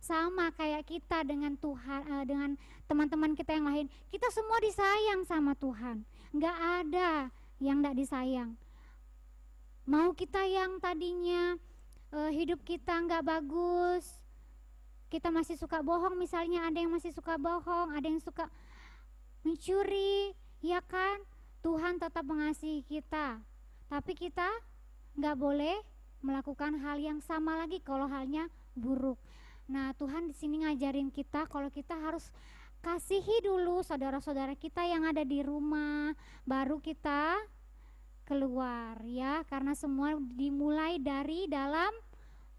Sama kayak kita dengan Tuhan, dengan teman-teman kita yang lain, kita semua disayang sama Tuhan, nggak ada yang nggak disayang. Mau kita yang tadinya hidup kita nggak bagus, kita masih suka bohong, misalnya ada yang masih suka bohong, ada yang suka mencuri, ya kan? Tuhan tetap mengasihi kita, tapi kita nggak boleh melakukan hal yang sama lagi kalau halnya buruk. Nah, Tuhan di sini ngajarin kita kalau kita harus kasihi dulu saudara-saudara kita yang ada di rumah, baru kita keluar ya, karena semua dimulai dari dalam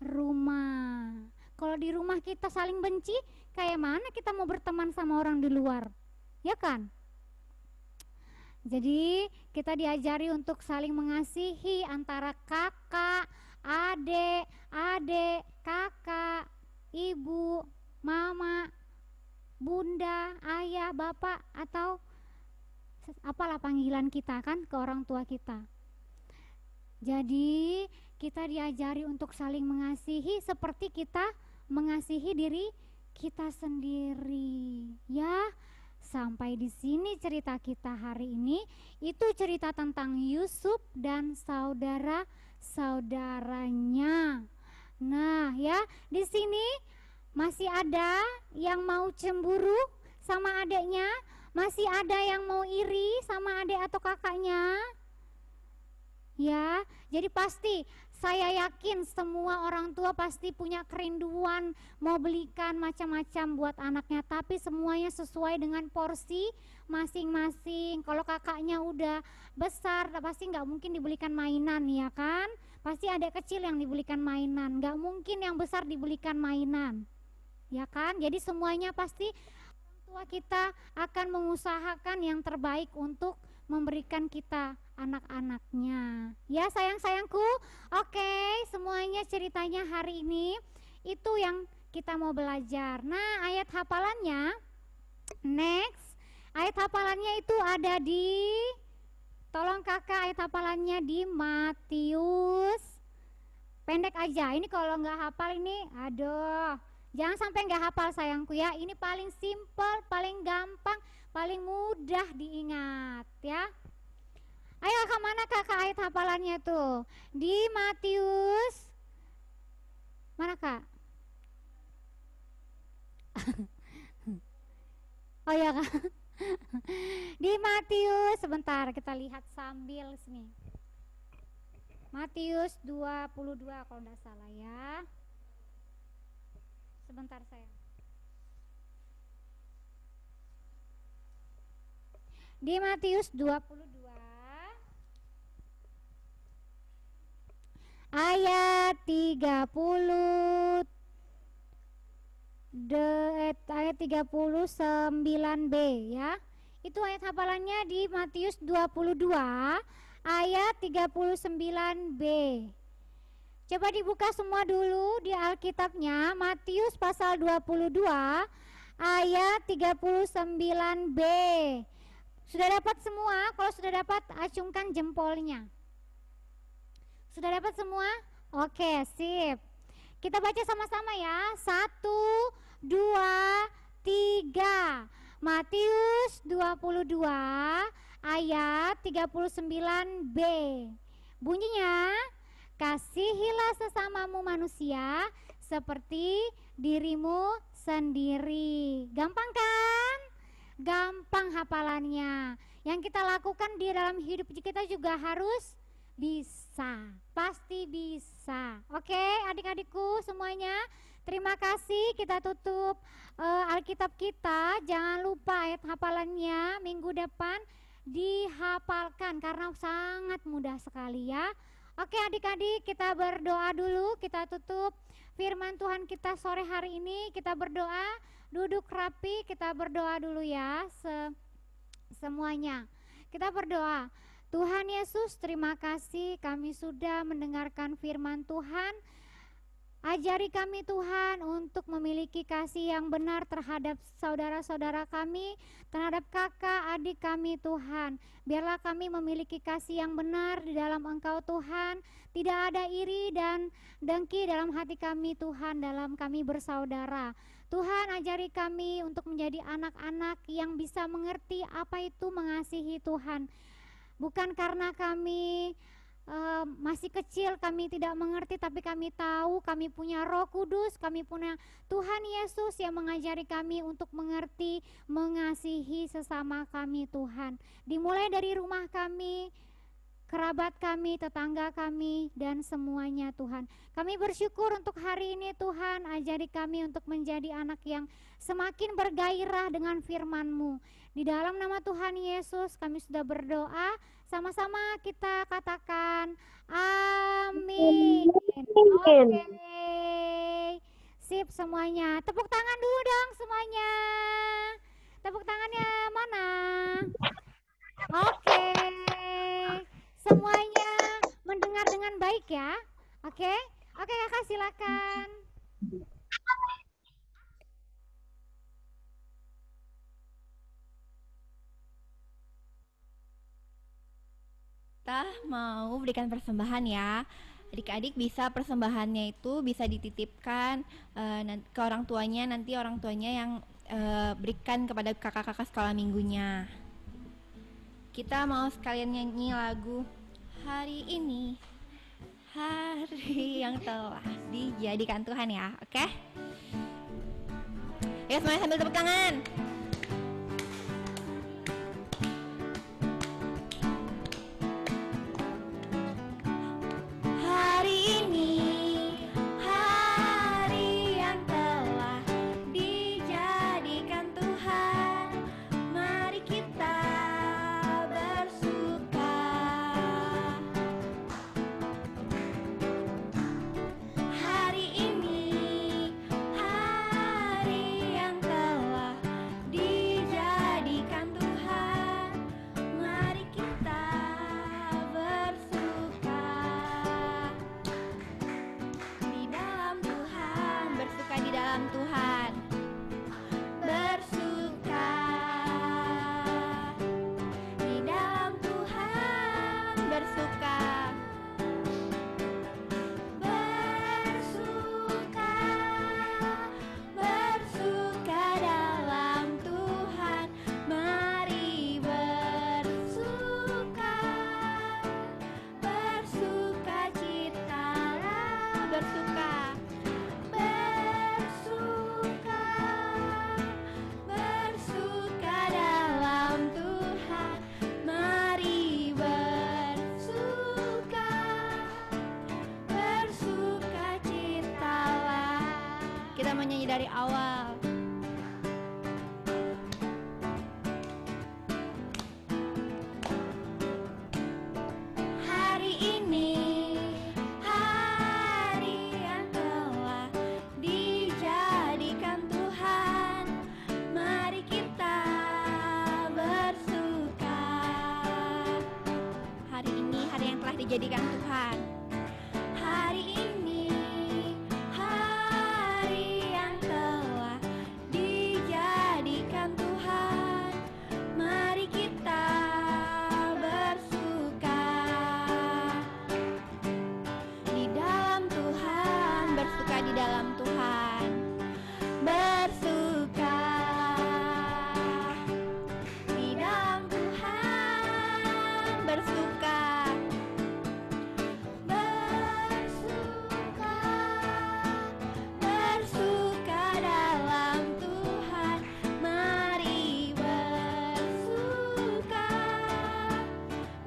rumah. Kalau di rumah kita saling benci, kayak mana kita mau berteman sama orang di luar, ya kan? Jadi kita diajari untuk saling mengasihi antara kakak, adik, kakak, ibu, mama, bunda, ayah, bapak, atau apalah panggilan kita kan ke orang tua kita. Jadi kita diajari untuk saling mengasihi seperti kita mengasihi diri kita sendiri. Ya, sampai di sini cerita kita hari ini. Itu cerita tentang Yusuf dan saudara-saudaranya. Nah, ya, di sini masih ada yang mau cemburu sama adiknya, masih ada yang mau iri sama adik atau kakaknya. Ya, jadi pasti Saya yakin semua orang tua pasti punya kerinduan mau belikan macam-macam buat anaknya, tapi semuanya sesuai dengan porsi masing-masing. Kalau kakaknya udah besar, pasti nggak mungkin dibelikan mainan, ya kan? Pasti adik kecil yang dibelikan mainan, nggak mungkin yang besar dibelikan mainan, ya kan? Jadi semuanya pasti orang tua kita akan mengusahakan yang terbaik untuk memberikan kita anak-anaknya. Ya sayang-sayangku, oke, semuanya ceritanya hari ini itu yang kita mau belajar. Nah, ayat hafalannya, next, ayat hafalannya itu ada di, tolong kakak ayat hafalannya di Matius. Pendek aja, ini kalau nggak hafal ini, aduh, jangan sampai nggak hafal sayangku ya. Ini paling simple, paling gampang, paling mudah diingat ya. Ayo kemana kakak ayat hafalannya tuh? Di Matius, mana kak? Oh ya kak. Di Matius, sebentar kita lihat sambil sini. Matius 22 kalau nggak salah ya. Sebentar saya. Di Matius 22 ayat 39b ya. Itu ayat hafalannya di Matius 22 ayat 39b. Coba dibuka semua dulu di Alkitabnya, Matius pasal 22 ayat 39b. Sudah dapat semua? Kalau sudah dapat, acungkan jempolnya. Sudah dapat semua? Oke, sip. Kita baca sama-sama ya. 1, 2, 3. Matius 22 ayat 39b. Bunyinya, kasihilah sesamamu manusia seperti dirimu sendiri. Gampang kan? Gampang hafalannya. Yang kita lakukan di dalam hidup kita juga harus bisa, pasti bisa. Oke adik-adikku semuanya, terima kasih. Kita tutup Alkitab kita. Jangan lupa ayat hafalannya minggu depan dihafalkan karena sangat mudah sekali ya. Oke adik-adik, kita berdoa dulu. Kita tutup firman Tuhan kita sore hari ini. Kita berdoa, duduk rapi, kita berdoa dulu ya semuanya. Kita berdoa. Tuhan Yesus, terima kasih kami sudah mendengarkan firman Tuhan. Ajari kami Tuhan untuk memiliki kasih yang benar terhadap saudara-saudara kami, terhadap kakak, adik kami Tuhan. Biarlah kami memiliki kasih yang benar di dalam Engkau Tuhan. Tidak ada iri dan dengki dalam hati kami Tuhan, dalam kami bersaudara. Tuhan ajari kami untuk menjadi anak-anak yang bisa mengerti apa itu mengasihi Tuhan. Bukan karena kami masih kecil kami tidak mengerti, tapi kami tahu kami punya Roh Kudus, kami punya Tuhan Yesus yang mengajari kami untuk mengerti, mengasihi sesama kami Tuhan. Dimulai dari rumah kami, kerabat kami, tetangga kami, dan semuanya Tuhan. Kami bersyukur untuk hari ini Tuhan, ajari kami untuk menjadi anak yang semakin bergairah dengan firman-Mu. Di dalam nama Tuhan Yesus kami sudah berdoa, sama-sama kita katakan amin. Oke, sip semuanya. Tepuk tangan dulu dong semuanya. Tepuk tangannya mana? Oke, semuanya mendengar dengan baik ya. Oke, kakak silakan. Kita mau berikan persembahan ya. Adik-adik bisa persembahannya itu bisa dititipkan ke orang tuanya, nanti orang tuanya yang berikan kepada kakak-kakak sekolah minggunya. Kita mau sekalian nyanyi lagu Hari Ini, hari yang telah dijadikan Tuhan ya, oke? Ya semuanya sambil tepuk tangan. Hari ini dalam Tuhan. Bersuka di dalam Tuhan, bersuka. Bersuka, bersuka dalam Tuhan. Mari bersuka, bersuka citalah, bersuka. Bersuka, bersuka dalam Tuhan. Mari bersuka, bersuka citalah. Kita menyanyi dari awal. Hari ini hari yang telah dijadikan Tuhan. Mari kita bersuka. Hari ini hari yang telah dijadikan Tuhan. Hari ini hari yang telah dijadikan Tuhan. Mari kita bersuka di dalam Tuhan, bersuka di dalam Tuhan. Bersuka di dalam Tuhan, bersuka. Bersuka, bersuka dalam Tuhan. Mari bersuka,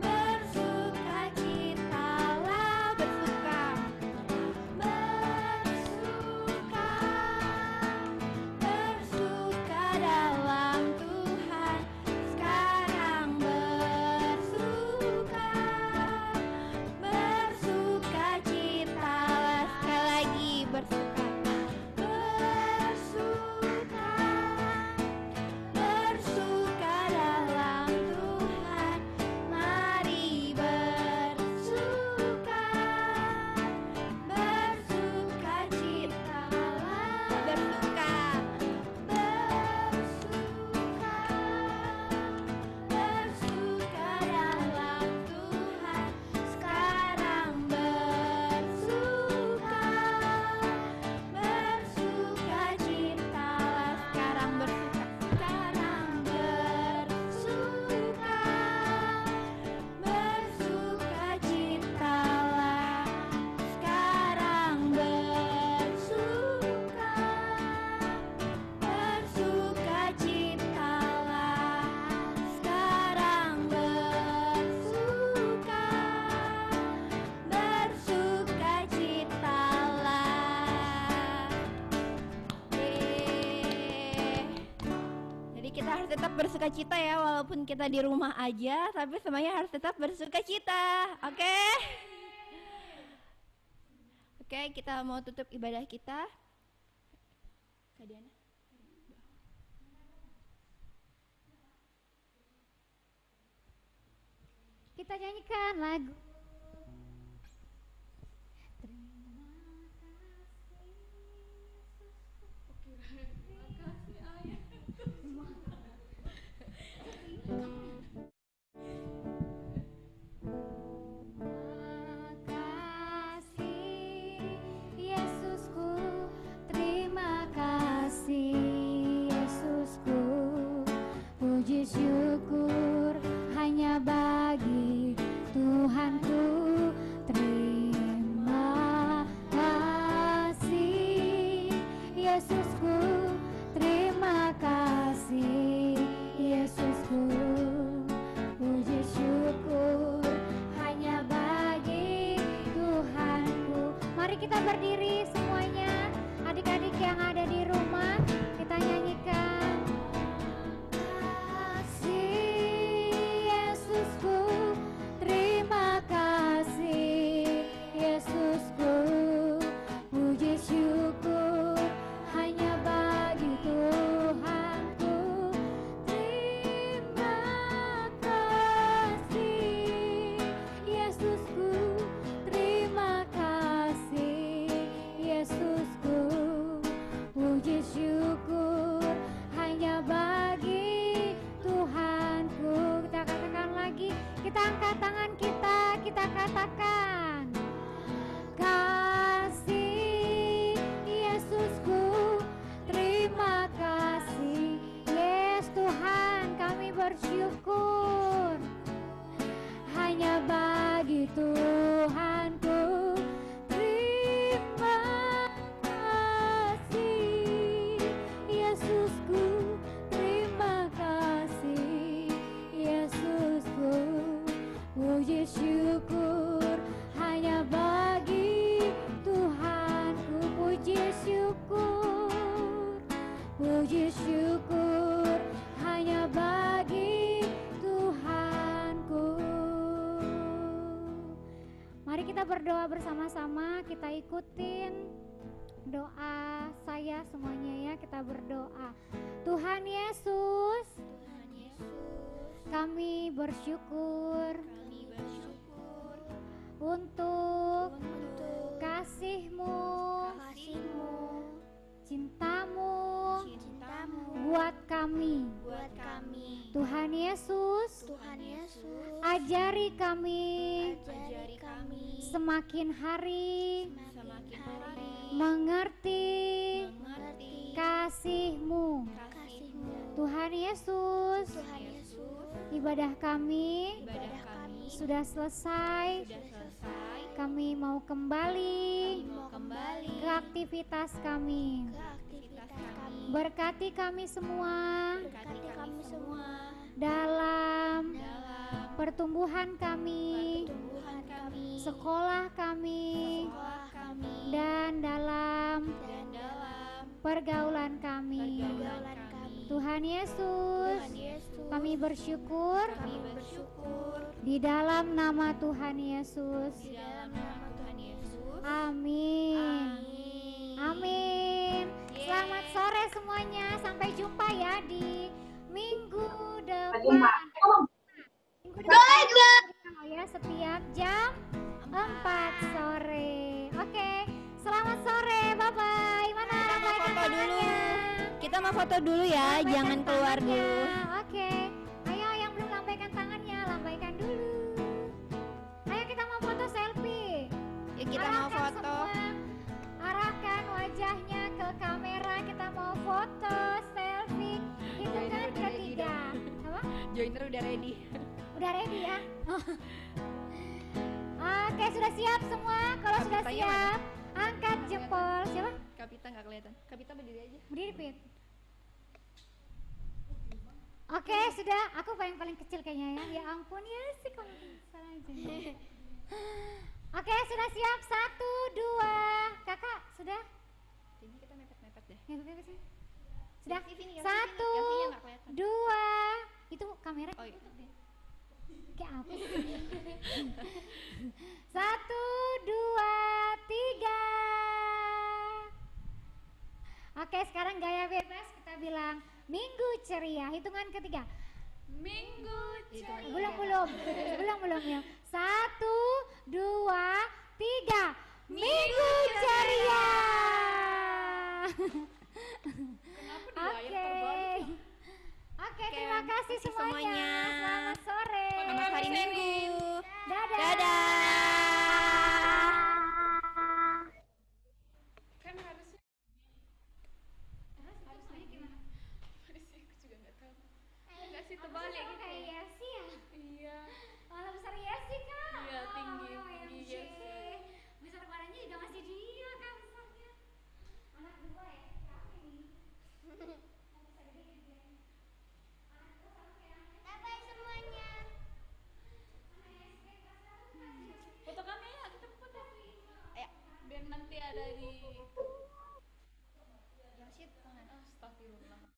bersuka citalah, bersuka. Bersuka, bersuka dalam Tuhan. Sekarang bersuka, bersuka citalah. Sekali lagi bersuka. Bersuka, bersuka dalam Tuhan. Mari bersuka, bersuka citalah, bersuka. Bersuka, bersuka dalam Tuhan. Sekarang bersuka, bersuka citalah. Sekarang bersuka, sekarang bersuka, bersuka citalah. Sekarang bersuka, bersuka citalah. Sekarang bersuka, bersuka citalah. Jadi kita harus tetap bersuka cita ya, walaupun kita di rumah aja, tapi semuanya harus tetap bersuka cita. Oke? Oke, kita mau tutup ibadah kita. Kak Diana. Kita nyanyikan lagu. Makasih Yesusku, terima kasih Yesusku. Puji syukur hanya bagi Tuhanku. Terima kasih Yesusku, terima kasih Yesusku. Puji syukur hanya bagi Tuhanku. Mari kita berdiri semuanya, adik-adik yang ada di rumah, kita nyanyikan. Kasih Yesusku, terima kasih Yesusku. Puji syukur hanya bagi puji syukur hanya bagi Tuhanku. Mari kita berdoa bersama-sama, kita ikutin doa saya semuanya ya, kita berdoa. Tuhan Yesus, kami bersyukur untuk kasih-Mu, cinta-Mu buat kami. Tuhan Yesus, ajari kami semakin hari mengerti kasih-Mu. Tuhan Yesus, ibadah kami sudah selesai. Kami mau kembali ke aktivitas kami. Berkati kami semua dalam pertumbuhan kami, sekolah kami, dan dalam pergaulan kami. Tuhan Yesus, kami bersyukur di dalam nama Tuhan Yesus. Amin. Amin. Selamat sore semuanya. Sampai jumpa ya di minggu depan. Minggu depan ya, setiap jam 4 sore. Oke, selamat sore. Bye bye. Mana lambaikan tangannya? Kita mau foto dulu ya, Lambaikan jangan keluar tangannya. dulu. Oke. Ayo yang belum lambaikan tangannya, lambaikan dulu. Ayo kita mau foto selfie. Yuk kita mau Arahkan foto. semua, arahkan wajahnya ke kamera. Kita mau foto selfie. Hitungan ketiga. Apa? Joiner udah ready. Udah ready ya? Oke, sudah siap semua? Kalau sudah Kapitanya siap, angkat jempol. Siapa? Kapita nggak kelihatan. Kapita berdiri aja. Berdiri, Pit. Oke, sudah. Aku paling kecil kayaknya ya. Ya ampun ya sih, kalau salah aja. Oke, sudah siap. 1, 2. Kakak, sudah? Ini kita mepet-mepet deh. Mepet sih. Sudah? Yang sini, 1, Yafinya nggak kelihatan. 2. Itu kamera. Oh iya. Kayak apa sih? 1, 2, 3. Oke, sekarang gaya bebas kita bilang minggu ceria. Hitungan ketiga. Minggu Belum ya. 1, 2, 3. Minggu ceria. Oke, terima kasih semuanya. Selamat sore. Selamat hari Minggu. Dadah. Dadah. Kan harusnya juga nggak tahu. Nggak sih terbalik gitu. Kayak Yesi ya? Iya. Malah besar Yesi kan? Iya, tinggi OMG. Yesi. Besar badannya juga masih dia kan besarnya. Anak dua ya? Siapa ini? Bye-bye semuanya. Foto kami ya, kita foto. Ayo, biar nanti ada di. Yang shit mana? Astagfirullah.